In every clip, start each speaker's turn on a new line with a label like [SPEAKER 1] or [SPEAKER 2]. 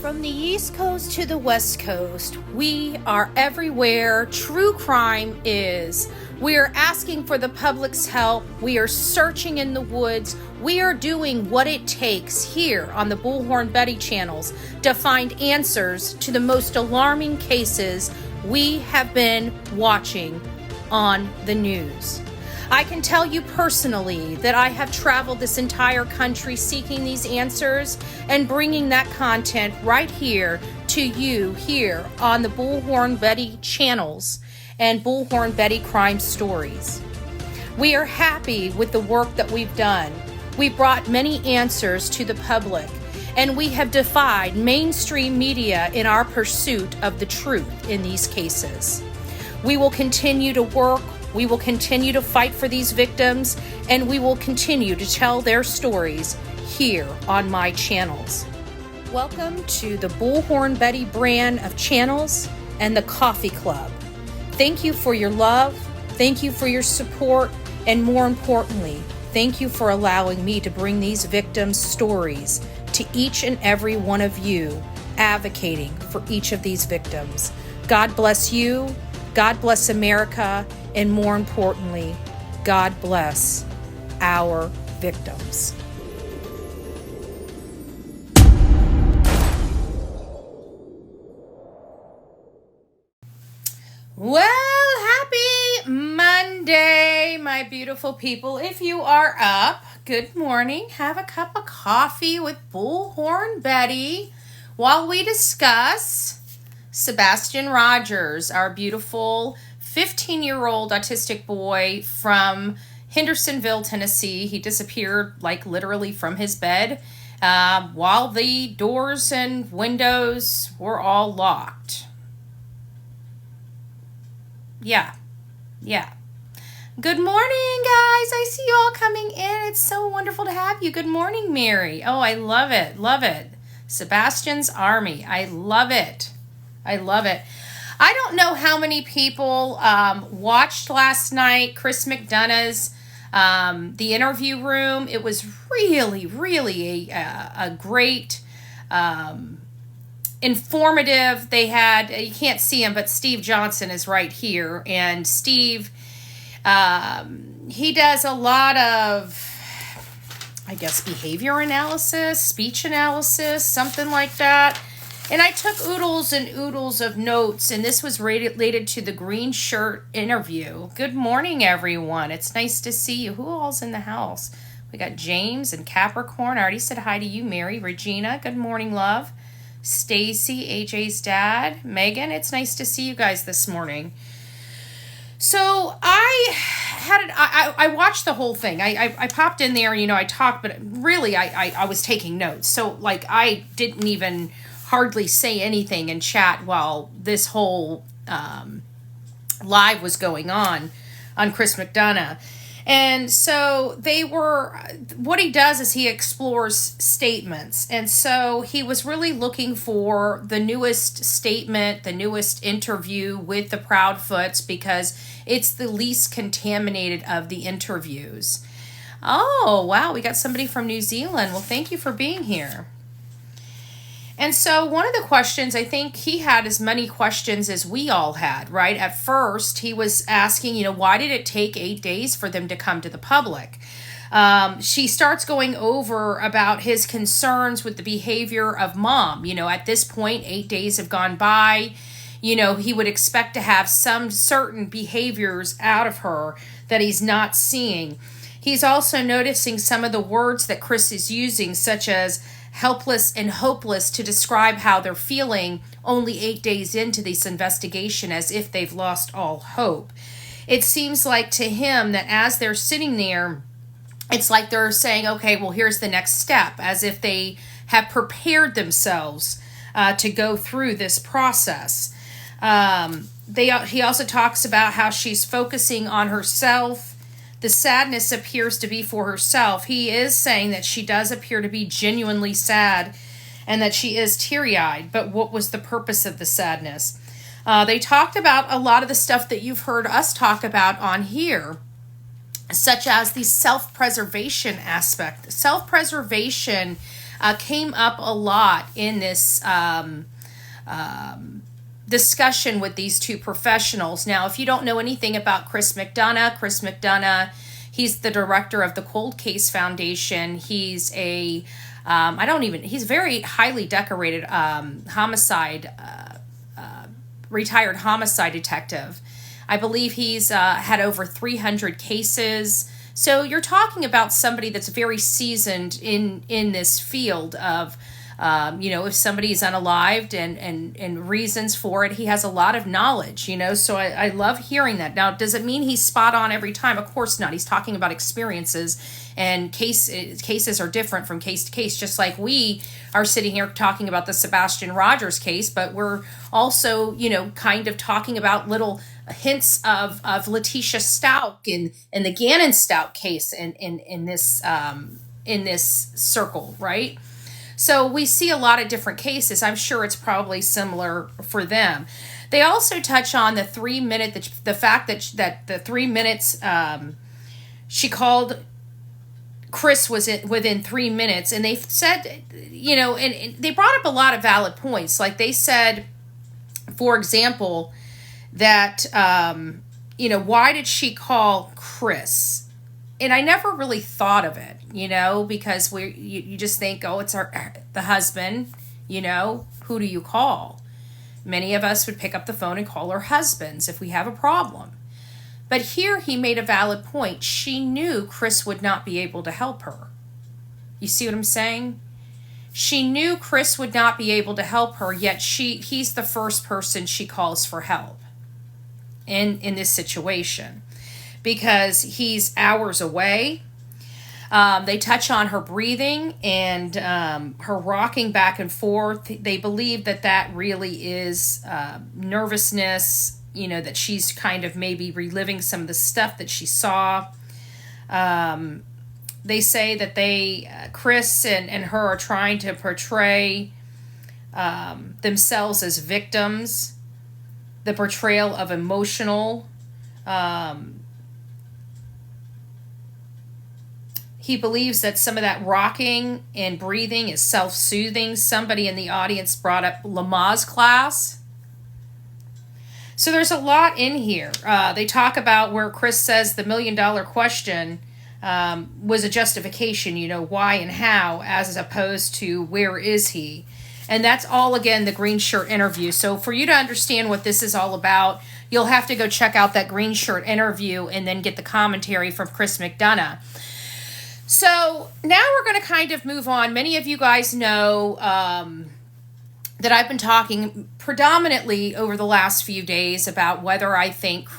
[SPEAKER 1] From the East Coast to the West Coast, we are everywhere true crime is. We are asking for the public's help. We are searching in the woods. We are doing what it takes here on the Bullhorn Betty channels to find answers to the most alarming cases we have been watching on the news. I can tell you personally that I have traveled this entire country seeking these answers and bringing that content right here to you here on the Bullhorn Betty channels and Bullhorn Betty Crime Stories. We are happy with the work that we've done. We brought many answers to the public, and we have defied mainstream media in our pursuit of the truth in these cases. We will continue to work. We will continue to fight for these victims, and we will continue to tell their stories here on my channels. Welcome to the Bullhorn Betty brand of channels and the Coffee Club. Thank you for your love, thank you for your support, and more importantly, thank you for allowing me to bring these victims' stories to each and every one of you, advocating for each of these victims. God bless you, God bless America, and more importantly, God bless our victims. Well, happy Monday, my beautiful people. If you are up, good morning. Have a cup of coffee with Bullhorn Betty while we discuss Sebastian Rogers, our beautiful 15-year-old autistic boy from Hendersonville, Tennessee. He disappeared like literally from his bed while the doors and windows were all locked. Yeah. Good morning, guys. I see you all coming in. It's so wonderful to have you. Good morning, Mary. Oh, I love it. Love it. Sebastian's Army. I love it. I love it. I don't know how many people watched last night Chris McDonough's The Interview Room. It was really a great, informative. They had, you can't see him, but Steve Johnson is right here. And Steve, he does a lot of, I guess, behavior analysis, speech analysis, something like that. And I took oodles and oodles of notes, and this was related to the green shirt interview. Good morning, everyone. It's nice to see you. Who all's in the house? We got James and Capricorn. I already said hi to you, Mary. Regina, good morning, love. Stacy, AJ's dad. Megan, it's nice to see you guys this morning. So I watched the whole thing. I popped in there, I talked, but really I was taking notes. So like I didn't even hardly say anything in chat while this whole live was going on Chris McDonough. And so what he does is he explores statements. And so he was really looking for the newest statement, the newest interview with the Proudfoots, because it's the least contaminated of the interviews. Oh, wow, we got somebody from New Zealand. Well, thank you for being here. And so one of the questions, I think he had as many questions as we all had, right? At first, he was asking, why did it take 8 days for them to come to the public? She starts going over about his concerns with the behavior of mom. At this point, 8 days have gone by. He would expect to have some certain behaviors out of her that he's not seeing. He's also noticing some of the words that Chris is using, such as helpless and hopeless, to describe how they're feeling only 8 days into this investigation, as if they've lost all hope. It seems like to him that as they're sitting there, it's like they're saying, okay, well, here's the next step, as if they have prepared themselves to go through this process. He also talks about how she's focusing on herself. The sadness appears to be for herself. He is saying that she does appear to be genuinely sad and that she is teary-eyed. But what was the purpose of the sadness? They talked about a lot of the stuff that you've heard us talk about on here, such as the self-preservation aspect. Self-preservation came up a lot in this discussion with these two professionals. Now, if you don't know anything about Chris McDonough, he's the director of the Cold Case Foundation. He's a he's very highly decorated retired homicide detective. I believe he's had over 300 cases. So you're talking about somebody that's very seasoned in this field of, if somebody is unalived and reasons for it, he has a lot of knowledge, so I love hearing that. Now, does it mean he's spot on every time? Of course not. He's talking about experiences, and cases are different from case to case, just like we are sitting here talking about the Sebastian Rogers case, but we're also, kind of talking about little hints of Letitia Stout in the Gannon Stout case in this circle, right? So we see a lot of different cases. I'm sure it's probably similar for them. They also touch on the 3 minute, the fact that the 3 minutes she called Chris was within 3 minutes, and they said, and they brought up a lot of valid points. Like they said, for example, that, why did she call Chris? And I never really thought of it, because you just think, oh, it's the husband, who do you call? Many of us would pick up the phone and call our husbands if we have a problem. But here he made a valid point. She knew Chris would not be able to help her. You see what I'm saying? She knew Chris would not be able to help her, yet he's the first person she calls for help in this situation, because he's hours away. They touch on her breathing and her rocking back and forth. They believe that really is nervousness, that she's kind of maybe reliving some of the stuff that she saw. They say that Chris and her are trying to portray themselves as victims, the portrayal of emotional. He believes that some of that rocking and breathing is self-soothing. Somebody in the audience brought up Lamaze class. So there's a lot in here. They talk about where Chris says the $1 million question was a justification, why and how, as opposed to where is he? And that's all, again, the green shirt interview. So for you to understand what this is all about, you'll have to go check out that green shirt interview and then get the commentary from Chris McDonough. So now we're going to kind of move on. Many of you guys know that I've been talking predominantly over the last few days about whether I think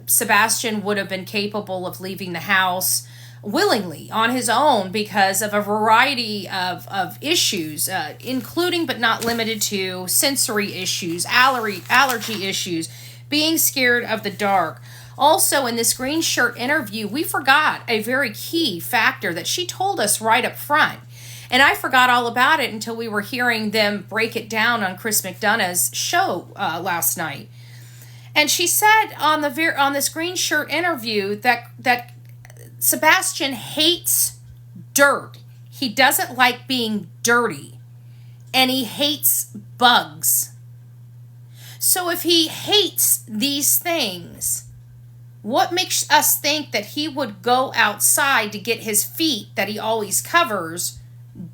[SPEAKER 1] Sebastian would have been capable of leaving the house willingly on his own because of a variety of issues, including but not limited to sensory issues, allergy issues, being scared of the dark. Also, in this green shirt interview, we forgot a very key factor that she told us right up front. And I forgot all about it until we were hearing them break it down on Chris McDonough's show last night. And she said on this green shirt interview that Sebastian hates dirt. He doesn't like being dirty. And he hates bugs. So if he hates these things, what makes us think that he would go outside to get his feet that he always covers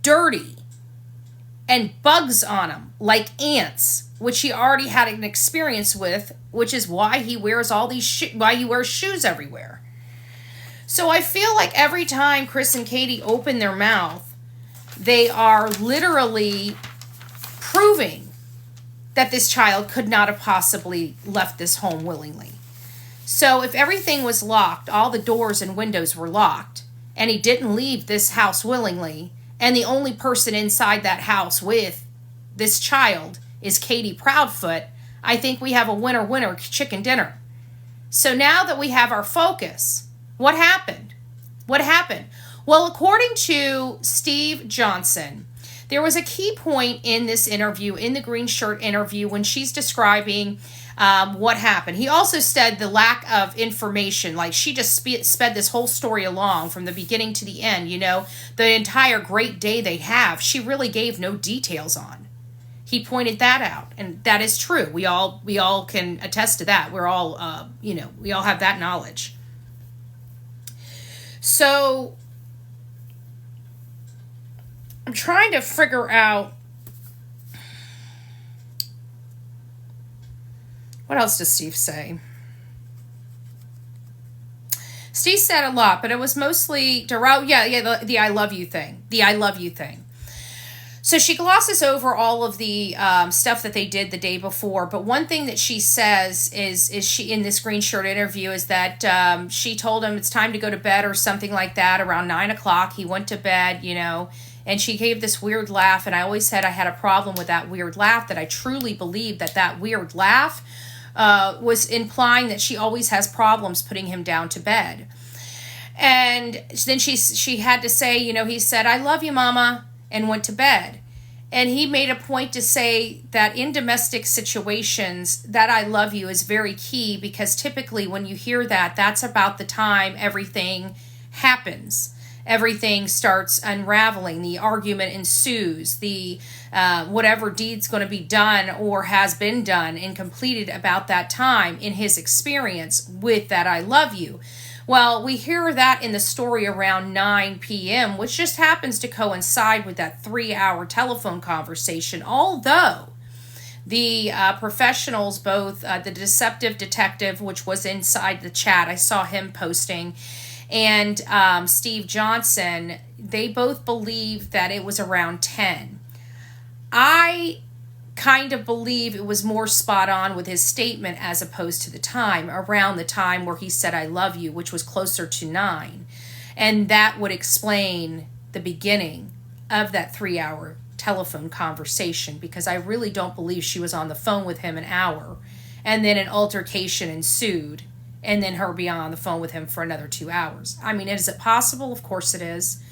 [SPEAKER 1] dirty and bugs on him like ants, which he already had an experience with, which is why he wears all these why he wears shoes everywhere. So I feel like every time Chris and Katie open their mouth, they are literally proving that this child could not have possibly left this home willingly. So if everything was locked, all the doors and windows were locked, and he didn't leave this house willingly, and the only person inside that house with this child is Katie Proudfoot, I think we have a winner-winner chicken dinner. So now that we have our focus, what happened? What happened? Well, according to Steve Johnson, there was a key point in this interview, in the green shirt interview, when she's describing what happened. He also said the lack of information, like she just sped this whole story along from the beginning to the end, the entire great day they have, she really gave no details on. He pointed that out, and that is true. We all can attest to that. We're all, we all have that knowledge. So I'm trying to figure out, what else does Steve say? Steve said a lot, but it was mostly the I love you thing. The I love you thing. So she glosses over all of the stuff that they did the day before. But one thing that she says is she, in this green shirt interview, is that she told him it's time to go to bed or something like that around 9 o'clock. He went to bed, and she gave this weird laugh. And I always said I had a problem with that weird laugh, that I truly believe that weird laugh was implying that she always has problems putting him down to bed. And then she had to say, he said, I love you, Mama, and went to bed. And he made a point to say that in domestic situations, that I love you is very key, because typically when you hear that, that's about the time everything happens. Everything starts unraveling. The argument ensues. The whatever deed's going to be done or has been done and completed about that time, in his experience, with that I love you. Well, we hear that in the story around 9 p.m., which just happens to coincide with that 3-hour telephone conversation. Although the professionals, both the deceptive detective, which was inside the chat, I saw him posting, and Steve Johnson, they both believe that it was around 10. I kind of believe it was more spot on with his statement as opposed to the time, around the time where he said I love you, which was closer to 9. And that would explain the beginning of that 3-hour telephone conversation, because I really don't believe she was on the phone with him an hour and then an altercation ensued and then her being on the phone with him for another 2 hours. I mean, is it possible? Of course it is.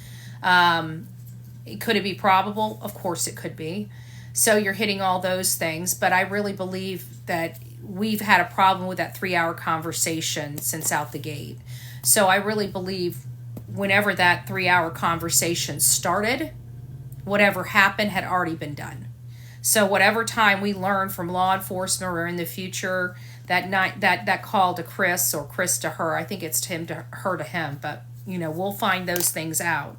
[SPEAKER 1] Could it be probable? Of course it could be. So you're hitting all those things, but I really believe that we've had a problem with that 3-hour conversation since out the gate. So I really believe whenever that 3-hour conversation started, whatever happened had already been done. So whatever time we learn from law enforcement or in the future, that night, that call to Chris or Chris to her, I think it's him to her to him, but we'll find those things out.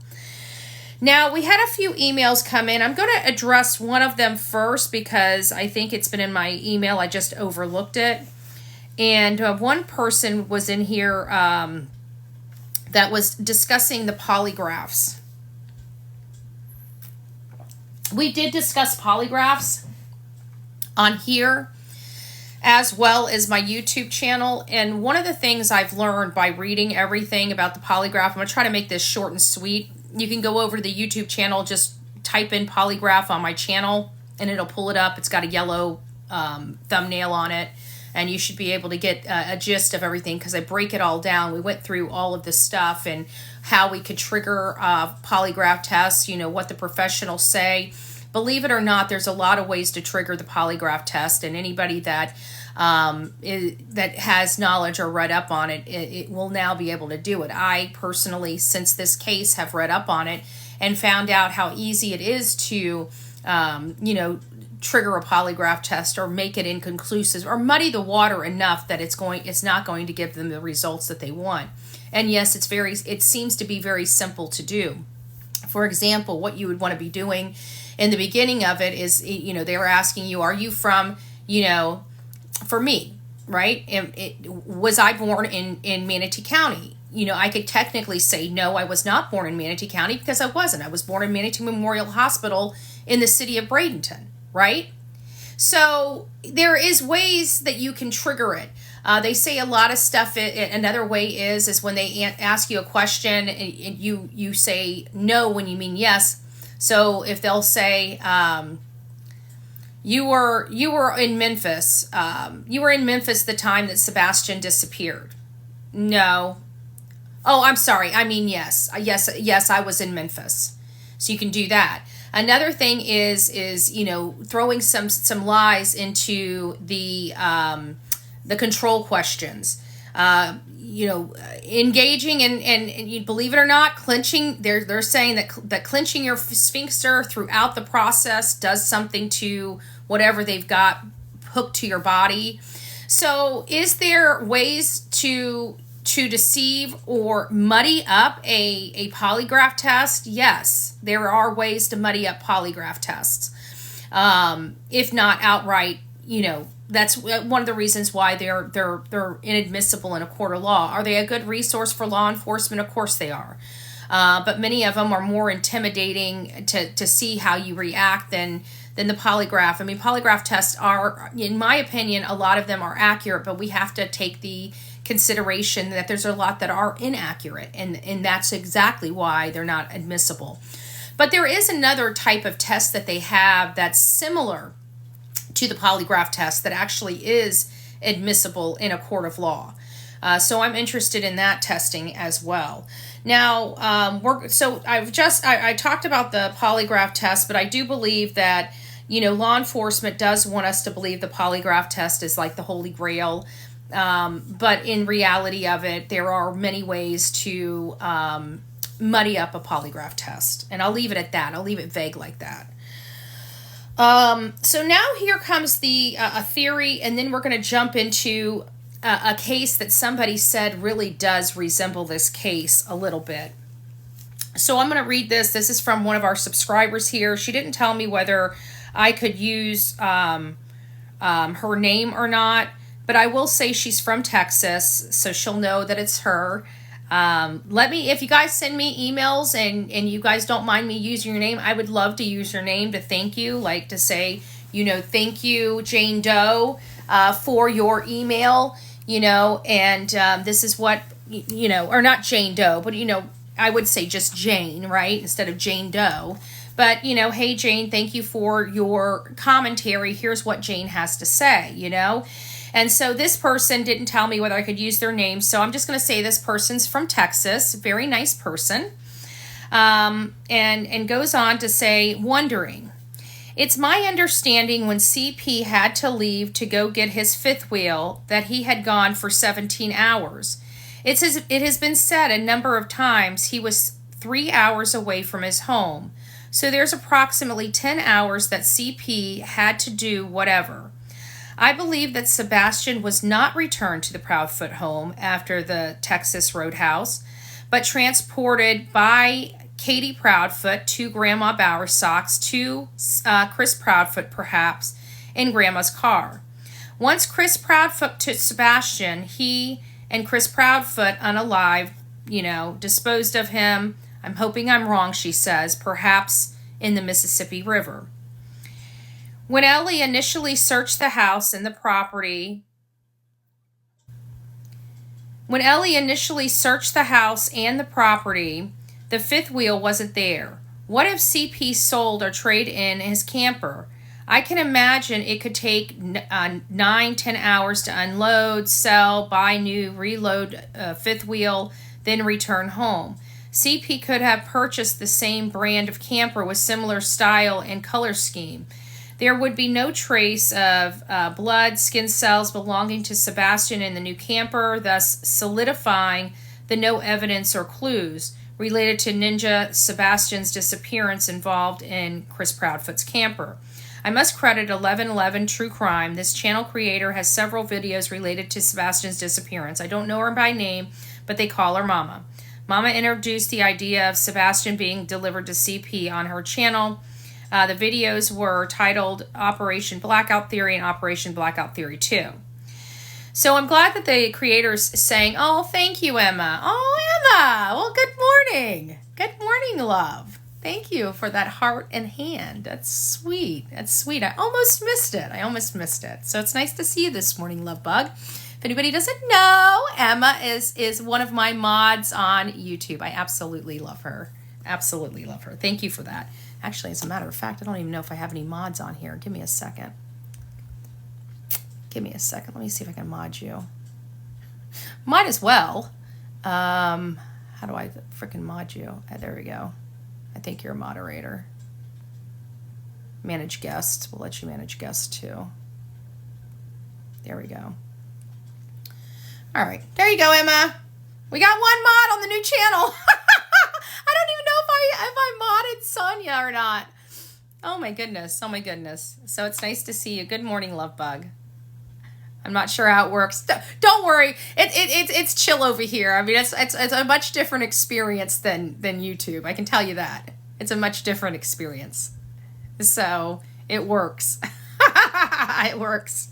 [SPEAKER 1] Now, we had a few emails come in. I'm going to address one of them first because I think it's been in my email. I just overlooked it. And one person was in here that was discussing the polygraphs. We did discuss polygraphs on here as well as my YouTube channel. And one of the things I've learned by reading everything about the polygraph, I'm going to try to make this short and sweet. You can go over to the YouTube channel, just type in polygraph on my channel, and it'll pull it up. It's got a yellow thumbnail on it, and you should be able to get a gist of everything because I break it all down. We went through all of this stuff and how we could trigger polygraph tests, what the professionals say. Believe it or not, there's a lot of ways to trigger the polygraph test, and anybody that that has knowledge or read up on it, it will now be able to do it. I personally, since this case, have read up on it and found out how easy it is to, trigger a polygraph test or make it inconclusive or muddy the water enough that it's not going to give them the results that they want. And yes, it seems to be very simple to do. For example, what you would want to be doing in the beginning of it is, they were asking you, are you from, for me, right? Was I born in Manatee County? I could technically say, no, I was not born in Manatee County because I wasn't. I was born in Manatee Memorial Hospital in the city of Bradenton, right? So there is ways that you can trigger it. They say a lot of stuff. Another way is when they ask you a question and you say no when you mean yes. So if they'll say, you were in Memphis. You were in Memphis the time that Sebastian disappeared. No. Oh, I'm sorry. I mean, yes. Yes, I was in Memphis. So you can do that. Another thing is throwing some lies into the control questions. Engaging and you believe it or not, clenching. They're saying that clenching your sphincter throughout the process does something to whatever they've got hooked to your body. So, is there ways to deceive or muddy up a polygraph test? Yes, there are ways to muddy up polygraph tests. If not outright, that's one of the reasons why they're inadmissible in a court of law. Are they a good resource for law enforcement? Of course they are. But many of them are more intimidating to see how you react than the polygraph. I mean, polygraph tests are, in my opinion, a lot of them are accurate, but we have to take the consideration that there's a lot that are inaccurate, and that's exactly why they're not admissible. But there is another type of test that they have that's similar to the polygraph test that actually is admissible in a court of law. So I'm interested in that testing as well. Now, I talked about the polygraph test, but I do believe that, law enforcement does want us to believe the polygraph test is like the Holy Grail. But in reality of it, there are many ways to muddy up a polygraph test. And I'll leave it at that. I'll leave it vague like that. So now here comes a theory, and then we're going to jump into a case that somebody said really does resemble this case a little bit. So I'm going to read this. This is from one of our subscribers here. She didn't tell me whether I could use her name or not, but I will say she's from Texas, so she'll know that it's her. If you guys send me emails and you guys don't mind me using your name, I would love to use your name to thank you, like to say, thank you, Jane Doe, for your email, and this is what, or not Jane Doe, but, I would say just Jane, right, instead of Jane Doe. But, hey, Jane, thank you for your commentary. Here's what Jane has to say, And so this person didn't tell me whether I could use their name. So I'm just going to say this person's from Texas. Very nice person. And goes on to say, wondering. It's my understanding when CP had to leave to go get his fifth wheel that he had gone for 17 hours. It has been said a number of times he was 3 hours away from his home. So there's approximately 10 hours that CP had to do whatever. I believe that Sebastian was not returned to the Proudfoot home after the Texas Roadhouse, but transported by Katie Proudfoot to Grandma Bowersock's to Chris Proudfoot, perhaps, in Grandma's car. Once Chris Proudfoot took Sebastian, he and Chris Proudfoot, unalived, disposed of him. I'm hoping I'm wrong, she says, perhaps in the Mississippi River. When Ellie initially searched the house and the property, the fifth wheel wasn't there. What if CP sold or traded in his camper? I can imagine it could take 9-10 hours to unload, sell, buy new, reload fifth wheel, then return home. CP could have purchased the same brand of camper with similar style and color scheme. There would be no trace of blood, skin cells belonging to Sebastian in the new camper, thus solidifying the no evidence or clues related to Ninja Sebastian's disappearance involved in Chris Proudfoot's camper. I must credit 1111 True Crime. This channel creator has several videos related to Sebastian's disappearance. I don't know her by name, but they call her Mama. Mama introduced the idea of Sebastian being delivered to CP on her channel. The videos were titled Operation Blackout Theory and Operation Blackout Theory 2. So I'm glad that the creator's saying, oh, thank you, Emma. Oh, Emma. Well, good morning. Good morning, love. Thank you for that heart and hand. That's sweet. That's sweet. I almost missed it. So it's nice to see you this morning, love bug. If anybody doesn't know, Emma is one of my mods on YouTube. I absolutely love her. Absolutely love her. Thank you for that. Actually, as a matter of fact, I don't even know if I have any mods on here. Give me a second. Let me see if I can mod you. Might as well. How do I frickin' mod you? There we go. I think you're a moderator. Manage guests. We'll let you manage guests too. There we go. All right. There you go, Emma. We got one mod on the new channel. I don't even know if I modded Sonia or not. Oh my goodness. Oh my goodness. So it's nice to see you. Good morning, love bug. I'm not sure how it works. Don't worry. It's chill over here. I mean, it's a much different experience than YouTube. I can tell you that. It's a much different experience. So it works. It works.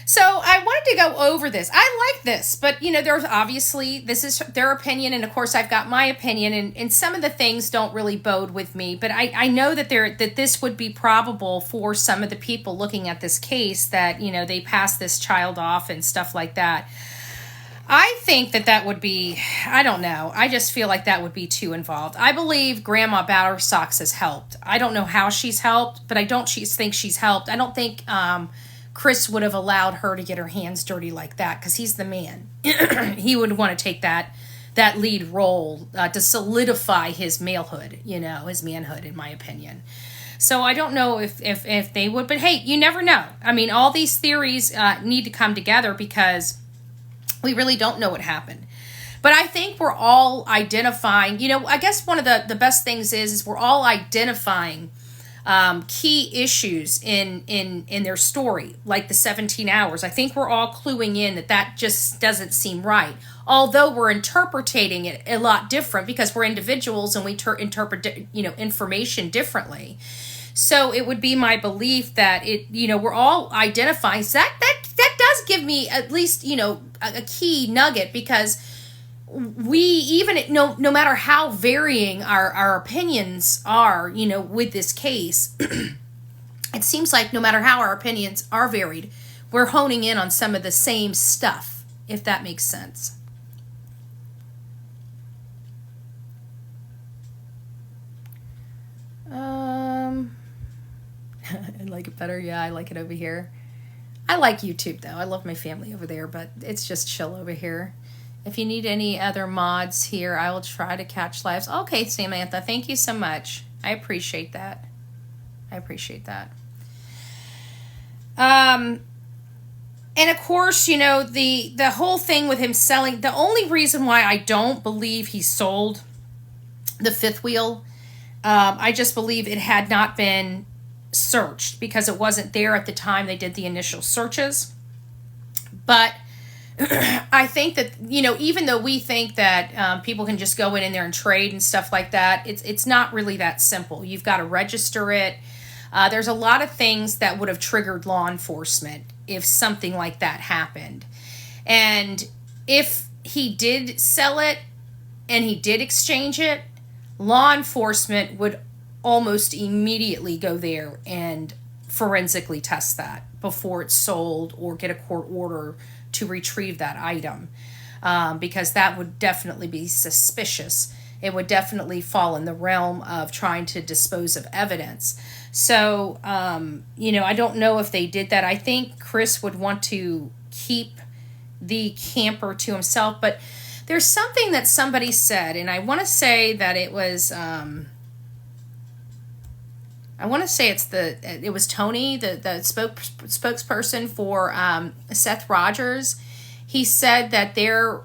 [SPEAKER 1] So I wanted to go over this. I like this, but you know, there's obviously, this is their opinion, and of course I've got my opinion, and some of the things don't really bode with me, but I know that this would be probable for some of the people looking at this case, that, you know, they pass this child off and stuff like that. I think that would be, I don't know. I just feel like that would be too involved. I believe Grandma Battersocks has helped. I don't know how she's helped, but I don't think she's helped. I don't think Chris would have allowed her to get her hands dirty like that, because he's the man. He would want to take that lead role to solidify his malehood, you know, his manhood, in my opinion. So I don't know if they would, but hey, you never know. I mean, all these theories need to come together, because we really don't know what happened. But I think we're all identifying, you know, I guess one of the best things is we're all identifying key issues in their story, like the 17 hours. I think we're all cluing in that just doesn't seem right. Although we're interpreting it a lot different, because we're individuals and we interpret, you know, information differently. So it would be my belief that we're all identifying. So that does give me at least, you know, a key nugget, because we, even no matter how varying our opinions are, you know, with this case, it seems like no matter how our opinions are varied, we're honing in on some of the same stuff, if that makes sense. I like it better. Yeah, I like it over here. I like YouTube, though. I love my family over there, but it's just chill over here. If you need any other mods here, I will try to catch lives. Okay, Samantha, thank you so much. I appreciate that. I appreciate that. And of course, you know, the whole thing with him selling, the only reason why I don't believe he sold the fifth wheel, I just believe it had not been searched, because it wasn't there at the time they did the initial searches. But I think that, you know, even though we think that people can just go in there and trade and stuff like that, it's not really that simple. You've got to register it. There's a lot of things that would have triggered law enforcement if something like that happened. And if he did sell it and he did exchange it, law enforcement would almost immediately go there and forensically test that before it's sold, or get a court order to retrieve that item, because that would definitely be suspicious. It would definitely fall in the realm of trying to dispose of evidence. So, you know, I don't know if they did that. I think Chris would want to keep the camper to himself, but there's something that somebody said, and I want to say that it was, I want to say it was Tony, the spokesperson for Seth Rogers. He said that there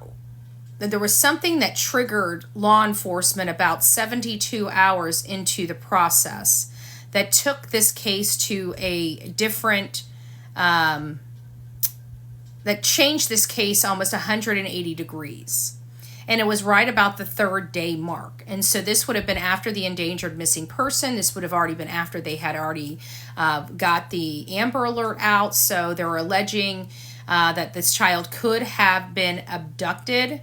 [SPEAKER 1] was something that triggered law enforcement about 72 hours into the process that took this case to a different, that changed this case almost 180 degrees. And it was right about the 3rd day mark. And so this would have been after the endangered missing person. This would have already been after they had already got the Amber Alert out. So they were alleging that this child could have been abducted.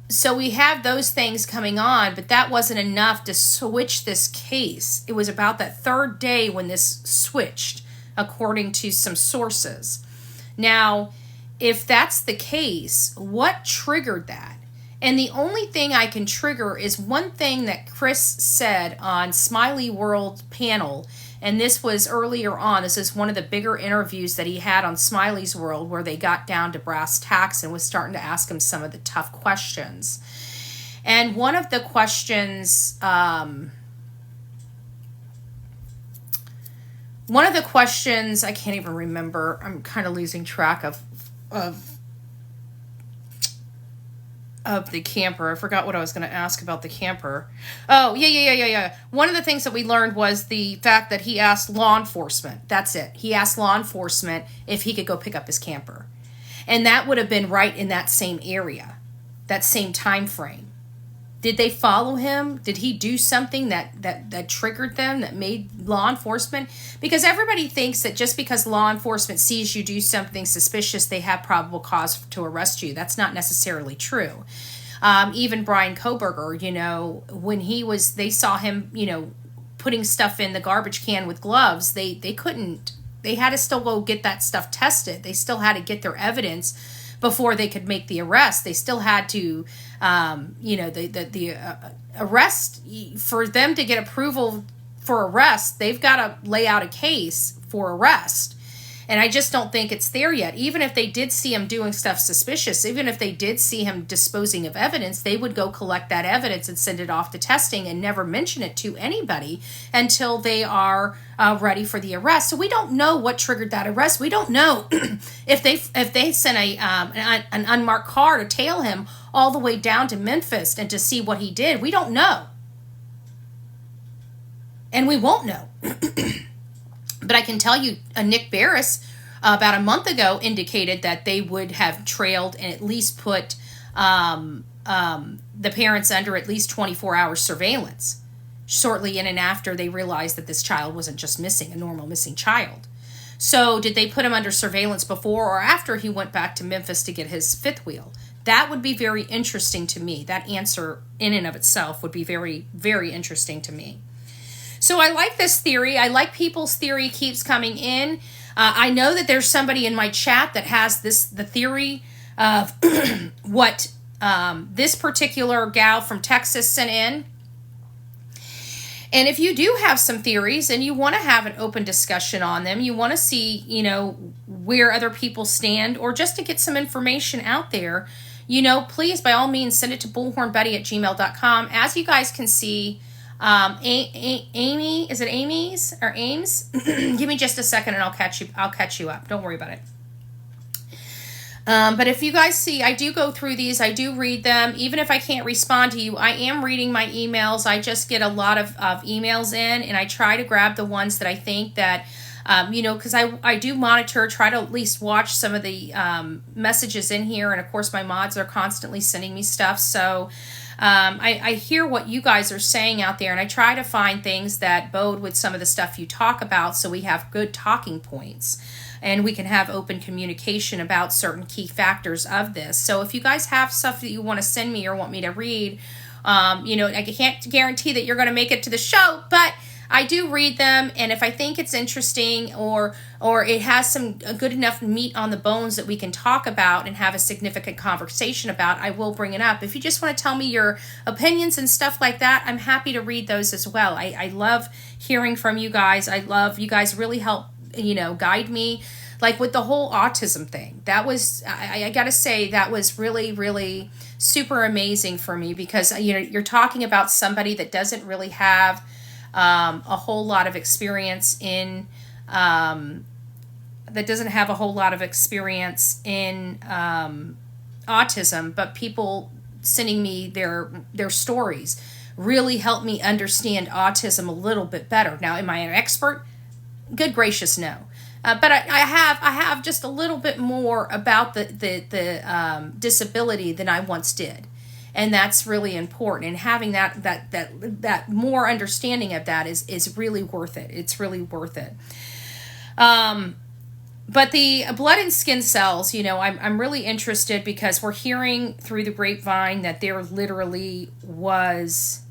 [SPEAKER 1] So we have those things coming on, but that wasn't enough to switch this case. It was about that 3rd day when this switched, according to some sources. Now, if that's the case, what triggered that? And the only thing I can trigger is one thing that Chris said on Smiley World panel, and this was earlier on. This is one of the bigger interviews that he had on Smiley's World, where they got down to brass tacks and was starting to ask him some of the tough questions. And one of the questions one of the questions, I can't even remember. I'm kind of losing track of the camper. I forgot what I was going to ask about the camper. Oh, yeah. One of the things that we learned was the fact that he asked law enforcement. That's it. He asked law enforcement if he could go pick up his camper. And that would have been right in that same area, that same time frame. Did they follow him? Did he do something that triggered them, that made law enforcement? Because everybody thinks that just because law enforcement sees you do something suspicious, they have probable cause to arrest you. That's not necessarily true. Even Brian Koberger, when they saw him, putting stuff in the garbage can with gloves, they couldn't. They had to still go get that stuff tested. They still had to get their evidence before they could make the arrest. They still had to, the arrest, for them to get approval for arrest, they've got to lay out a case for arrest. And I just don't think it's there yet. Even if they did see him doing stuff suspicious, even if they did see him disposing of evidence, they would go collect that evidence and send it off to testing and never mention it to anybody until they are ready for the arrest. So we don't know what triggered that arrest. We don't know if they sent an unmarked car to tail him all the way down to Memphis and to see what he did. We don't know. And we won't know. But I can tell you, Nick Barris, about a month ago, indicated that they would have trailed and at least put the parents under at least 24-hour surveillance shortly in and after they realized that this child wasn't just missing, a normal missing child. So did they put him under surveillance before or after he went back to Memphis to get his fifth wheel? That would be very interesting to me. That answer in and of itself would be very, very interesting to me. So I like this theory. I like people's theory keeps coming in. I know that there's somebody in my chat that has the theory of what this particular gal from Texas sent in. And if you do have some theories and you want to have an open discussion on them, you want to see, where other people stand, or just to get some information out there, please, by all means, send it to bullhornbetty@gmail.com. As you guys can see, Amy, is it Amy's or Ames? Give me just a second and I'll catch you up. Don't worry about it. But if you guys see, I do go through these. I do read them. Even if I can't respond to you, I am reading my emails. I just get a lot of emails in, and I try to grab the ones that I think that, because I do monitor, try to at least watch some of the messages in here. And of course, my mods are constantly sending me stuff. So I hear what you guys are saying out there, and I try to find things that bode with some of the stuff you talk about so we have good talking points and we can have open communication about certain key factors of this. So if you guys have stuff that you want to send me or want me to read, I can't guarantee that you're going to make it to the show, but I do read them, and if I think it's interesting or it has some good enough meat on the bones that we can talk about and have a significant conversation about, I will bring it up. If you just want to tell me your opinions and stuff like that, I'm happy to read those as well. I love hearing from you guys. I love you guys really help, guide me. Like with the whole autism thing, that was, I got to say, that was really, really super amazing for me because, you're talking about somebody that doesn't really have a whole lot of experience in autism, but people sending me their stories really helped me understand autism a little bit better. Now, am I an expert? Good gracious, no. But I have just a little bit more about the disability than I once did. And that's really important. And having that more understanding of that is really worth it. It's really worth it. But the blood and skin cells, I'm really interested because we're hearing through the grapevine that there literally was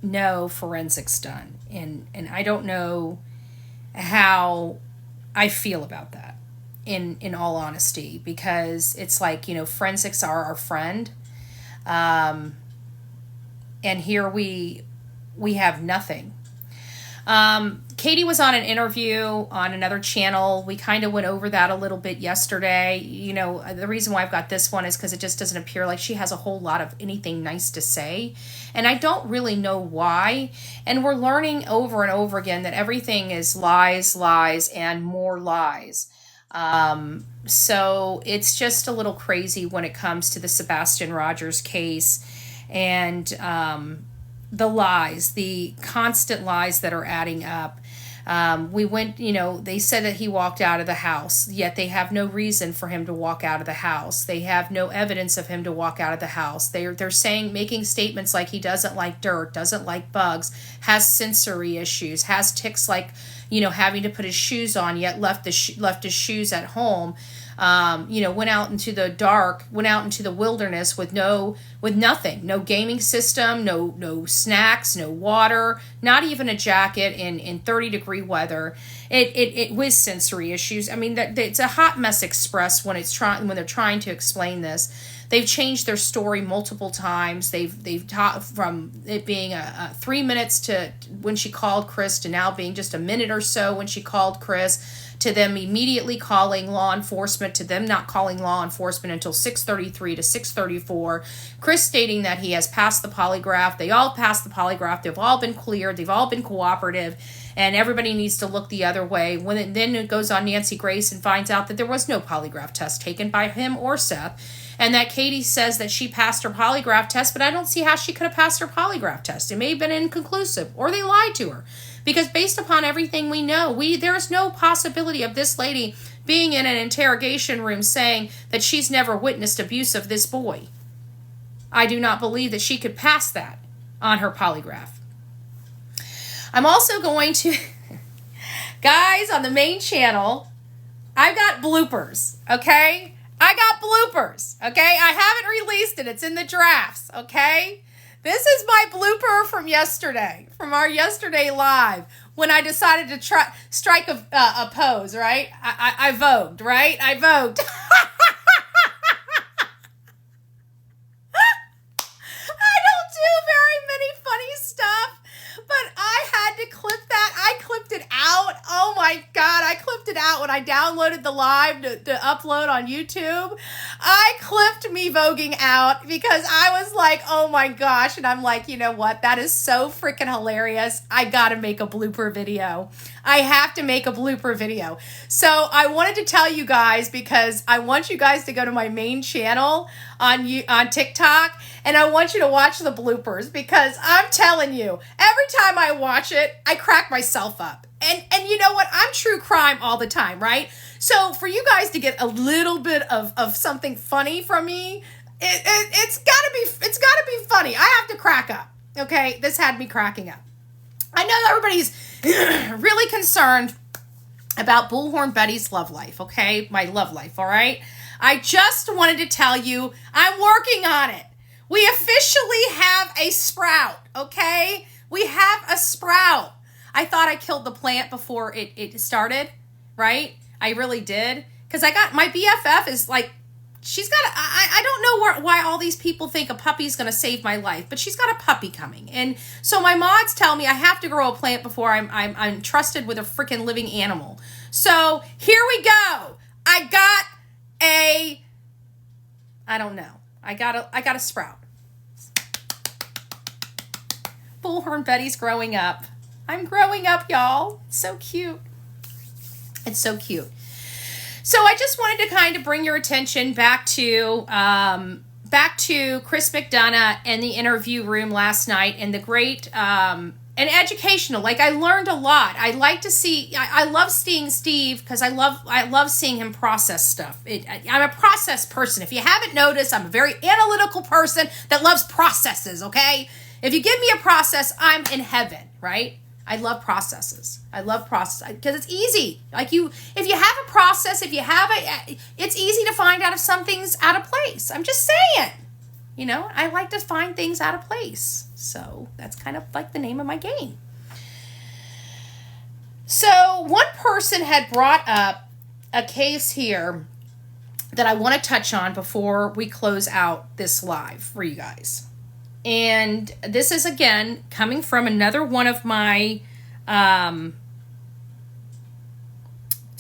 [SPEAKER 1] no forensics done. And I don't know how I feel about that in all honesty, because it's like, forensics are our friend. And here we have nothing. Can Katie was on an interview on another channel. We kind of went over that a little bit yesterday. You know, the reason why I've got this one is because it just doesn't appear like she has a whole lot of anything nice to say. And I don't really know why. And we're learning over and over again that everything is lies, lies, and more lies. So it's just a little crazy when it comes to the Sebastian Rogers case and the lies, the constant lies that are adding up. We went, you know, they said that he walked out of the house, yet they have no reason for him to walk out of the house. They have no evidence of him to walk out of the house. They're saying, making statements like he doesn't like dirt, doesn't like bugs, has sensory issues, has tics like, you know, having to put his shoes on, yet left his shoes at home. You know, went out into the dark, went out into the wilderness with nothing, no gaming system, no snacks, no water, not even a jacket in 30-degree weather. It with sensory issues. I mean, it's a hot mess express when they're trying to explain this. They've changed their story multiple times. They've taught from it being a 3 minutes to when she called Chris to now being just a minute or so when she called Chris, to them immediately calling law enforcement, to them not calling law enforcement until 6:33 to 6:34. Chris stating that he has passed the polygraph. They all passed the polygraph. They've all been cleared. They've all been cooperative. And everybody needs to look the other way. Then it goes on Nancy Grace and finds out that there was no polygraph test taken by him or Seth. And that Katie says that she passed her polygraph test, but I don't see how she could have passed her polygraph test. It may have been inconclusive, or they lied to her. Because based upon everything we know, there is no possibility of this lady being in an interrogation room saying that she's never witnessed abuse of this boy. I do not believe that she could pass that on her polygraph. I'm also going to, guys, on the main channel, I've got bloopers, okay? I got bloopers, okay? I haven't released it. It's in the drafts, okay? This is my blooper from yesterday, from our yesterday live, when I decided to strike a pose, right? I vogued, right? I vogued. I don't do very many funny stuff, but I had to clip that. I clipped it out. Oh my God, I clipped it out when I downloaded the live to upload on YouTube. I clipped me voguing out because I was like, oh my gosh. And I'm like, you know what? That is so freaking hilarious. I got to make a blooper video. I have to make a blooper video. So I wanted to tell you guys because I want you guys to go to my main channel on TikTok, and I want you to watch the bloopers because I'm telling you, every time I watch it, I crack myself up. And you know what? I'm true crime all the time, right? So for you guys to get a little bit of something funny from me, it's gotta be funny. I have to crack up. Okay, this had me cracking up. I know everybody's really concerned about Bullhorn Betty's love life. Okay, my love life. All right. I just wanted to tell you I'm working on it. We officially have a sprout. Okay, we have a sprout. I thought I killed the plant before it started, right? I really did. Because I got, my BFF is like, she's got, I don't know why all these people think a puppy's going to save my life, but she's got a puppy coming. And so my mods tell me I have to grow a plant before I'm trusted with a freaking living animal. So here we go. I got a sprout. Bullhorn Betty's growing up. I'm growing up, y'all. It's so cute. It's so cute. So I just wanted to kind of bring your attention back to Chris McDonough and the interview room last night and the great and educational. Like, I learned a lot. I like to see. I love seeing Steve because I love seeing him process stuff. I'm a process person. If you haven't noticed, I'm a very analytical person that loves processes. Okay, if you give me a process, I'm in heaven. Right? I love processes. I love process because it's easy. Like if you have a process, it's easy to find out if something's out of place. I'm just saying, you know, I like to find things out of place. So that's kind of like the name of my game. So one person had brought up a case here that I want to touch on before we close out this live for you guys. And this is, again, coming from another one of my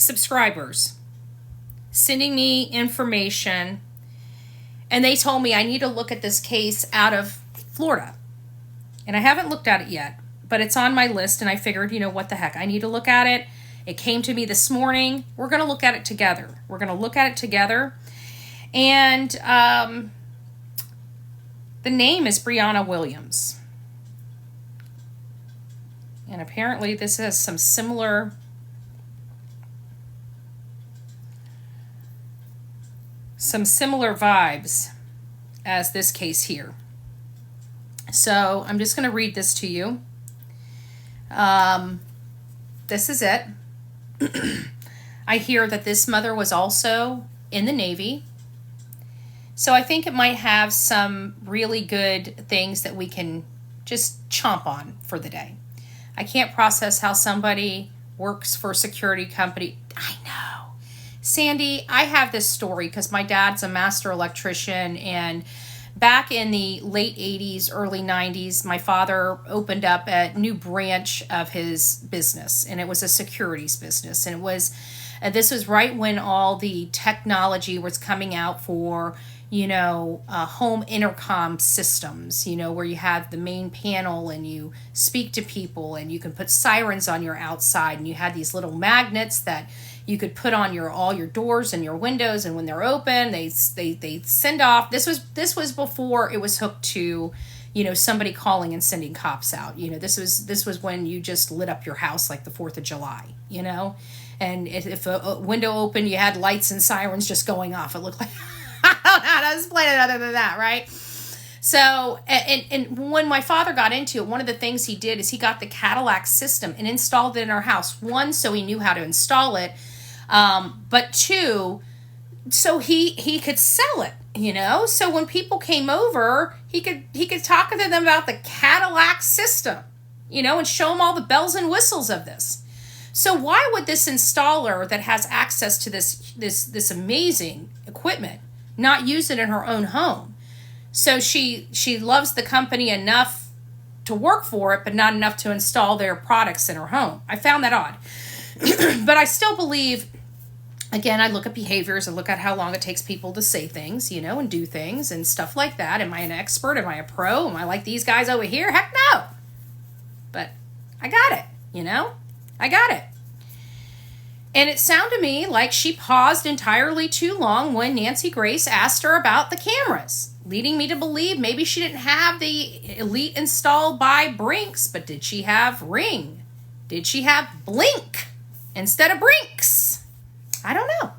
[SPEAKER 1] subscribers sending me information, and they told me I need to look at this case out of Florida. And I haven't looked at it yet, but it's on my list, and I figured, what the heck, I need to look at it. It came to me this morning. We're going to look at it together. And the name is Brianna Williams. And apparently this has some similar vibes as this case here. So I'm just going to read this to you. This is it. I hear that this mother was also in the Navy. So I think it might have some really good things that we can just chomp on for the day. I can't process how somebody works for a security company. I know. Sandy, I have this story because my dad's a master electrician, and back in the late 80s, early 90s, my father opened up a new branch of his business, and it was a securities business. And this was right when all the technology was coming out for, home intercom systems, where you have the main panel and you speak to people and you can put sirens on your outside, and you had these little magnets that you could put on all your doors and your windows, and when they're open, they send off. This was before it was hooked to, somebody calling and sending cops out. This was when you just lit up your house like the 4th of July, and if a window opened, you had lights and sirens just going off. It looked like I don't know how to explain it other than that, right? So, and when my father got into it, one of the things he did is he got the Cadillac system and installed it in our house. One, so he knew how to install it, but two, so he could sell it, So when people came over, he could talk to them about the Cadillac system, and show them all the bells and whistles of this. So why would this installer that has access to this amazing equipment not use it in her own home? So she loves the company enough to work for it, but not enough to install their products in her home. I found that odd. But I still believe, again, I look at behaviors and look at how long it takes people to say things, and do things and stuff like that. Am I an expert? Am I a pro? Am I like these guys over here? Heck no. But I got it, I got it. And it sounded to me like she paused entirely too long when Nancy Grace asked her about the cameras, leading me to believe maybe she didn't have the Elite installed by Brinks, but did she have Ring? Did she have Blink instead of Brinks? I don't know.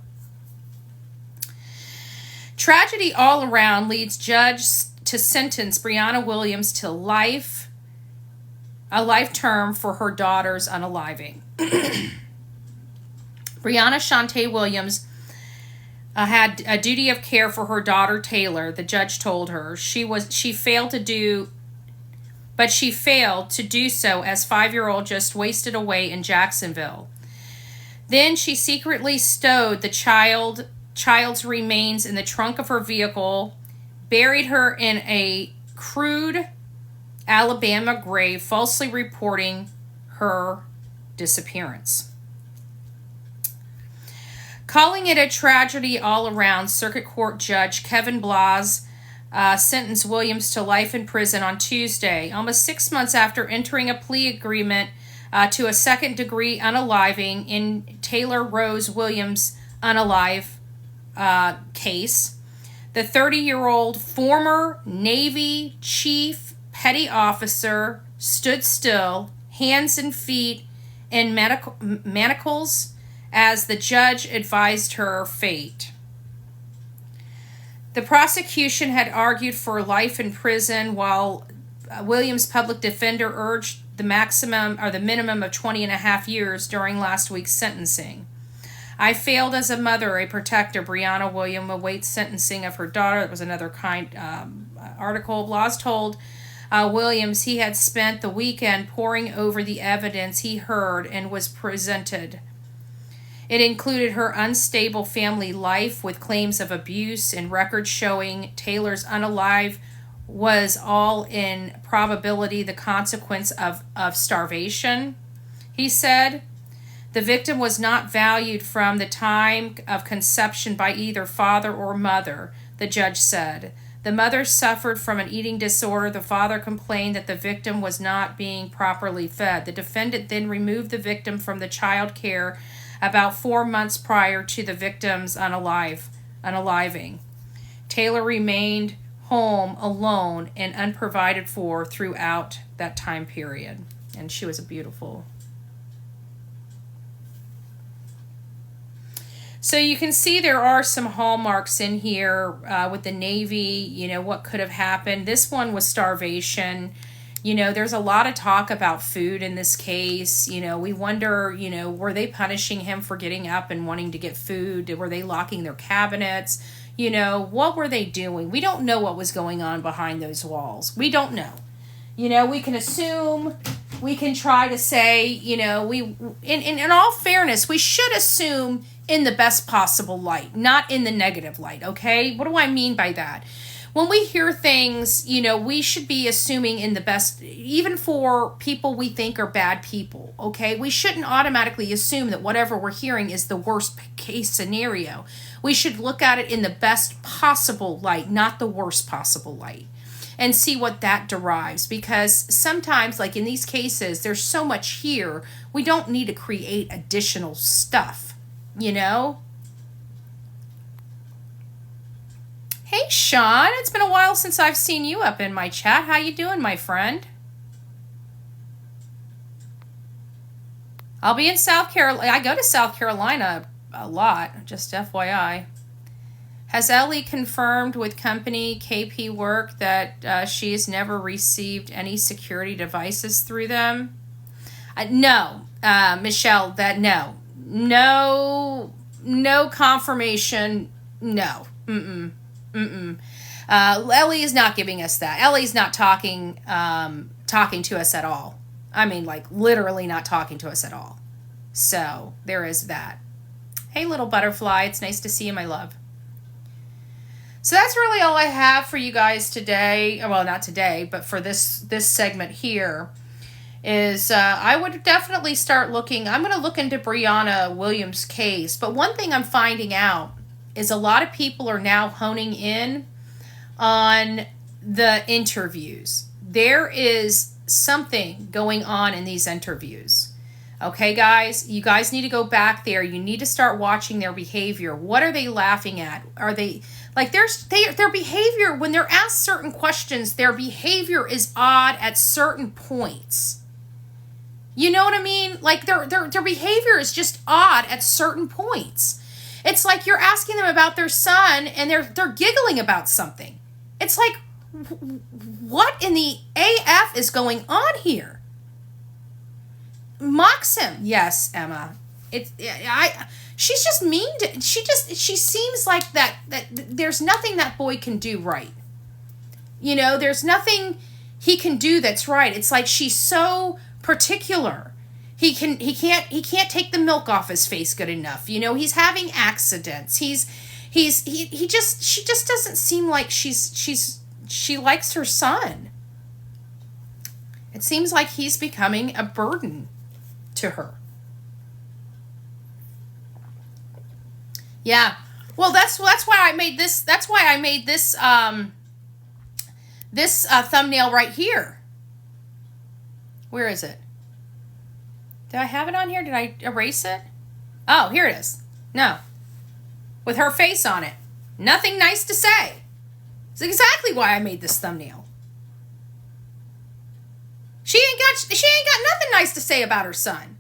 [SPEAKER 1] Tragedy all around leads judge to sentence Brianna Williams to a life term for her daughter's unaliving. Brianna Shantae Williams had a duty of care for her daughter Taylor. The judge told her she failed to do so as 5-year-old just wasted away in Jacksonville. Then she secretly stowed the child's remains in the trunk of her vehicle, buried her in a crude Alabama grave, falsely reporting her disappearance. Calling it a tragedy all around, Circuit Court Judge Kevin Blas sentenced Williams to life in prison on Tuesday, almost 6 months after entering a plea agreement to a second-degree unaliving in Taylor Rose Williams' unalive case. The 30-year-old former Navy chief petty officer stood still, hands and feet in manacles, as the judge advised her fate. The prosecution had argued for life in prison, while Williams' public defender urged the minimum of 20 and a half years during last week's sentencing. I failed as a mother, a protector. Brianna Williams awaits sentencing of her daughter. That was another article. Blas told Williams he had spent the weekend poring over the evidence he heard and was presented. It included her unstable family life with claims of abuse and records showing Taylor's unalive was all in probability the consequence of starvation, he said. The victim was not valued from the time of conception by either father or mother, the judge said. The mother suffered from an eating disorder. The father complained that the victim was not being properly fed. The defendant then removed the victim from the child care about 4 months prior to the victim's unaliving. Taylor remained home alone and unprovided for throughout that time period. And she was a beautiful. So you can see there are some hallmarks in here with the Navy, you know, what could have happened. This one was starvation. You know, there's a lot of talk about food in this case. You know, we wonder, you know, were they punishing him for getting up and wanting to get food? Were they locking their cabinets? You know, what were they doing? We don't know what was going on behind those walls. We don't know. You know, we can assume, we can try to say, you know, in all fairness, we should assume in the best possible light, not in the negative light, okay? What do I mean by that? When we hear things, you know, we should be assuming in the best, even for people we think are bad people, okay? We shouldn't automatically assume that whatever we're hearing is the worst case scenario. We should look at it in the best possible light, not the worst possible light, and see what that derives. Because sometimes, like in these cases, there's so much here, we don't need to create additional stuff. You know? Hey, Sean. It's been a while since I've seen you up in my chat. How you doing, my friend? I'll be in South Carolina. I go to South Carolina a lot, just FYI. Has Ellie confirmed with company KP Work that she has never received any security devices through them? No, Michelle, that no. No confirmation. No. Ellie is not giving us that. Ellie's not talking to us at all. I mean, like, literally not talking to us at all. So, there is that. Hey, little butterfly. It's nice to see you, my love. So, that's really all I have for you guys today. Well, not today, but for this segment here. Is I would definitely start looking. I'm going to look into Breonna Williams' case. But one thing I'm finding out is a lot of people are now honing in on the interviews. There is something going on in these interviews. Okay, guys? You guys need to go back there. You need to start watching their behavior. What are they laughing at? Are they... Like, their behavior, when they're asked certain questions, their behavior is odd at certain points. You know what I mean? Like, their behavior is just odd at certain points. It's like you're asking them about their son, and they're giggling about something. It's like, what in the AF is going on here? Mocks him. Yes, Emma. She's just mean to, she seems like that there's nothing that boy can do right. You know, there's nothing he can do that's right. It's like she's so particular. He can't take the milk off his face good enough. You know, he's having accidents. She just doesn't seem like she likes her son. It seems like he's becoming a burden to her. Yeah. Well, that's why I made this. That's why I made this thumbnail right here. Where is it? Did I have it on here? Did I erase it? Oh, here it is. No. With her face on it. Nothing nice to say. It's exactly why I made this thumbnail. She ain't got nothing nice to say about her son.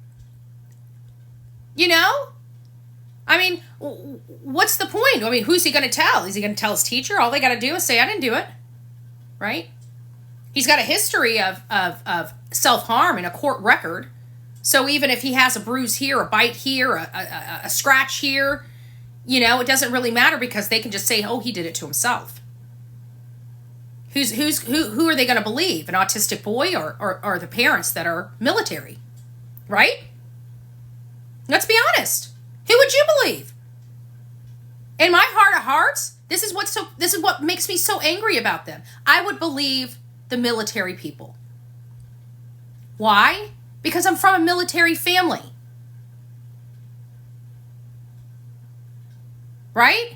[SPEAKER 1] You know? I mean, what's the point? I mean, who's he going to tell? Is he going to tell his teacher? All they got to do is say, I didn't do it. Right? He's got a history of self-harm and a court record. So even if he has a bruise here, a bite here, a scratch here, you know, it doesn't really matter because they can just say, oh, he did it to himself. Who are they going to believe? An autistic boy or the parents that are military? Right? Let's be honest. Who would you believe? In my heart of hearts, this is what makes me so angry about them. I would believe the military people. Why? Because I'm from a military family. right?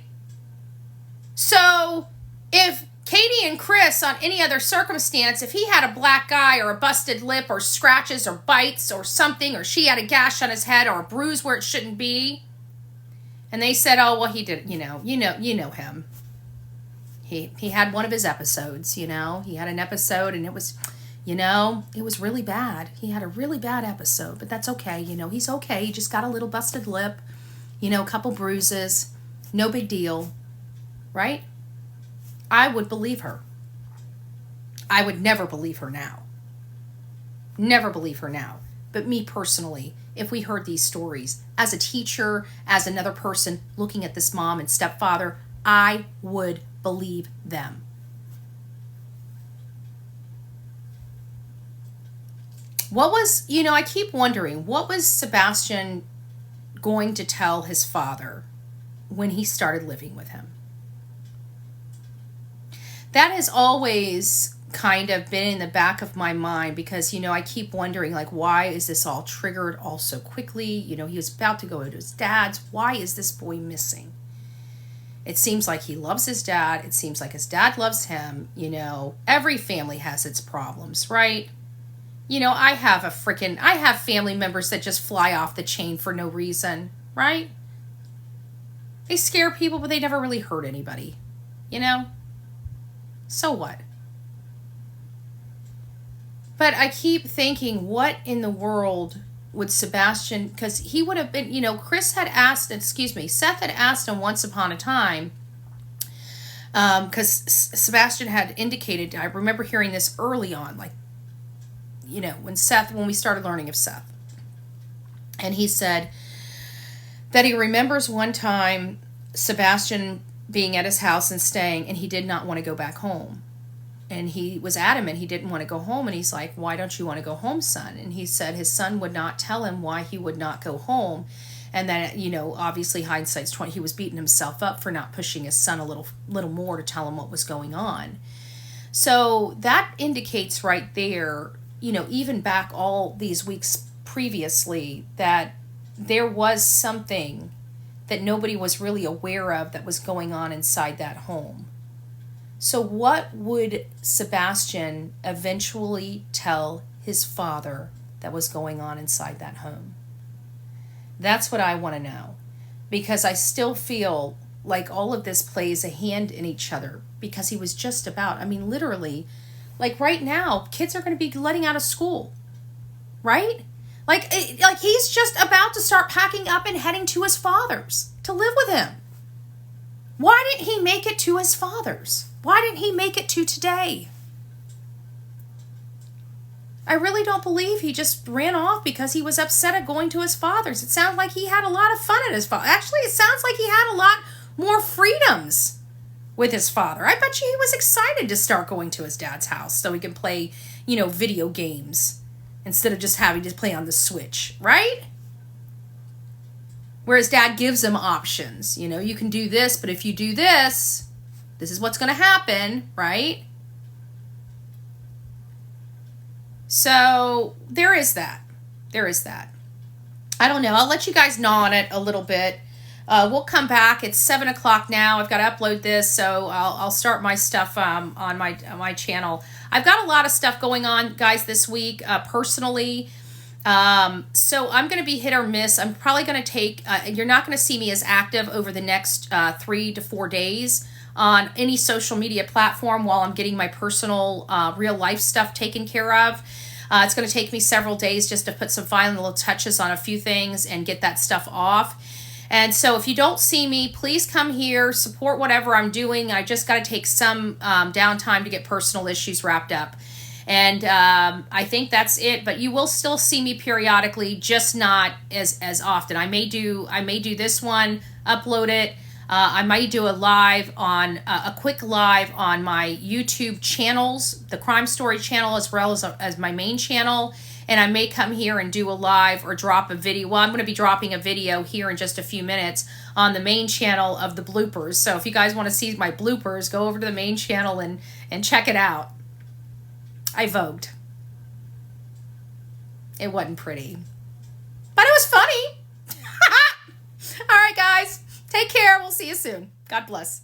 [SPEAKER 1] So if Katie and Chris, on any other circumstance, if he had a black eye or a busted lip or scratches or bites or something, or she had a gash on his head or a bruise where it shouldn't be, and they said, oh, well, he did, you know him. He had one of his episodes, he had an episode, and it was, it was really bad. He had a really bad episode, but that's okay. He's okay. He just got a little busted lip, a couple bruises, no big deal, right? I would believe her. I would never believe her now. Never believe her now. But me personally, if we heard these stories, as a teacher, as another person looking at this mom and stepfather, I would believe them. What was, I keep wondering, what was Sebastian going to tell his father when he started living with him? That has always kind of been in the back of my mind because, I keep wondering, like, why is this all triggered all so quickly? He was about to go to his dad's. Why is this boy missing? It seems like he loves his dad. It seems like his dad loves him. Every family has its problems, right? I have family members that just fly off the chain for no reason, right? They scare people, but they never really hurt anybody, So what? But I keep thinking, what in the world would Sebastian, because he would have been, Seth had asked him once upon a time, because Sebastian had indicated, I remember hearing this early on, like, when we started learning of Seth. And he said that he remembers one time Sebastian being at his house and staying, and he did not want to go back home. And he was adamant he didn't want to go home. And he's like, why don't you want to go home, son? And he said his son would not tell him why he would not go home. And then, obviously hindsight's 20, he was beating himself up for not pushing his son a little more to tell him what was going on. So that indicates right there, even back all these weeks previously, that there was something that nobody was really aware of that was going on inside that home. So what would Sebastian eventually tell his father that was going on inside that home? That's what I want to know. Because I still feel like all of this plays a hand in each other. Because he was just about, literally, like right now, kids are going to be letting out of school. Right? Like he's just about to start packing up and heading to his father's to live with him. Why didn't he make it to his father's? Why didn't he make it to today? I really don't believe he just ran off because he was upset at going to his father's. It sounds like he had a lot of fun at his father. Actually, it sounds like he had a lot more freedoms with his father. I bet you he was excited to start going to his dad's house so he could play, video games instead of just having to play on the Switch, right? Whereas dad gives him options. You can do this, but if you do this, this is what's going to happen, right? So there is that. I don't know. I'll let you guys gnaw on it a little bit. We'll come back. It's 7 o'clock now. I've got to upload this, so I'll start my stuff on my channel. I've got a lot of stuff going on, guys, this week personally. So I'm going to be hit or miss. I'm probably going to take, you're not going to see me as active over the next 3 to 4 days on any social media platform while I'm getting my personal real life stuff taken care of. It's going to take me several days just to put some final little touches on a few things and get that stuff off. And so if you don't see me, please come here, support whatever I'm doing. I just got to take some downtime to get personal issues wrapped up. And I think that's it. But you will still see me periodically, just not as often. I may do this one, upload it. I might do a quick live on my YouTube channels, the Crime Story channel as well as my main channel. And I may come here and do a live or drop a video. Well, I'm going to be dropping a video here in just a few minutes on the main channel of the bloopers. So if you guys want to see my bloopers, go over to the main channel and check it out. I vogued. It wasn't pretty, but it was funny. All right, guys, take care. We'll see. see you soon. God bless.